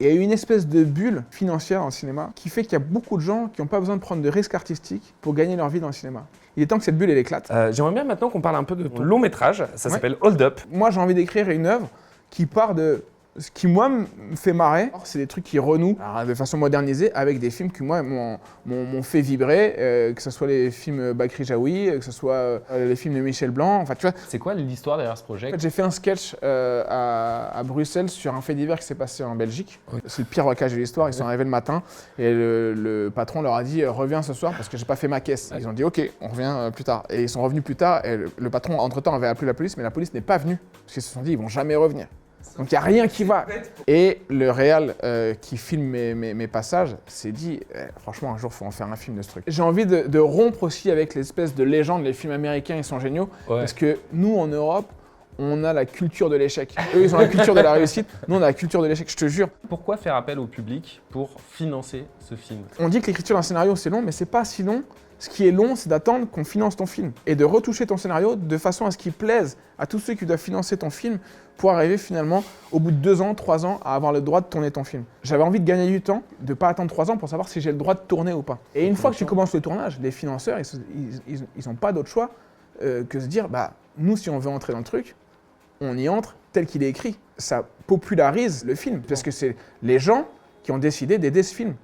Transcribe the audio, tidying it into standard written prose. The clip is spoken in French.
Il y a une espèce de bulle financière dans le cinéma qui fait qu'il y a beaucoup de gens qui n'ont pas besoin de prendre de risques artistiques pour gagner leur vie dans le cinéma. Il est temps que cette bulle, elle éclate. J'aimerais bien maintenant qu'on parle un peu de ton long métrage. Ça s'appelle Hold Up. Moi, j'ai envie d'écrire une œuvre qui part de ce qui, moi, me fait marrer. C'est des trucs qui renouent de façon modernisée avec des films qui, moi, m'ont fait vibrer, que ce soit les films Bakri Jaoui, que ce soit les films de Michel Blanc. Enfin, tu vois. C'est quoi l'histoire derrière ce projet? En fait, j'ai fait un sketch à Bruxelles sur un fait divers qui s'est passé en Belgique. Oui. C'est le pire braquage de l'histoire. Ils sont arrivés le matin et le patron leur a dit « Reviens ce soir parce que j'ai pas fait ma caisse ». Ils ont dit « Ok, on revient plus tard ». Et ils sont revenus plus tard et le patron, entre-temps, avait appelé la police, mais la police n'est pas venue. Parce qu'ils se sont dit « Ils vont jamais revenir ». Donc il n'y a rien qui va. Et le réal qui filme mes passages s'est dit franchement un jour il faut en faire un film de ce truc. J'ai envie de rompre aussi avec l'espèce de légende, les films américains ils sont géniaux, parce que nous en Europe, on a la culture de l'échec. Eux ils ont la culture de la réussite, nous on a la culture de l'échec, je te jure. Pourquoi faire appel au public pour financer ce film? On dit que l'écriture d'un scénario c'est long, mais c'est pas si long. Ce qui est long, c'est d'attendre qu'on finance ton film et de retoucher ton scénario de façon à ce qu'il plaise à tous ceux qui doivent financer ton film pour arriver finalement, au bout de 2 ans, 3 ans, à avoir le droit de tourner ton film. J'avais envie de gagner du temps, de ne pas attendre 3 ans pour savoir si j'ai le droit de tourner ou pas. Et une fois que tu commences le tournage, les financeurs, ils n'ont pas d'autre choix que de se dire, bah, nous, si on veut entrer dans le truc, on y entre tel qu'il est écrit. Ça popularise le film, parce que c'est les gens qui ont décidé d'aider ce film.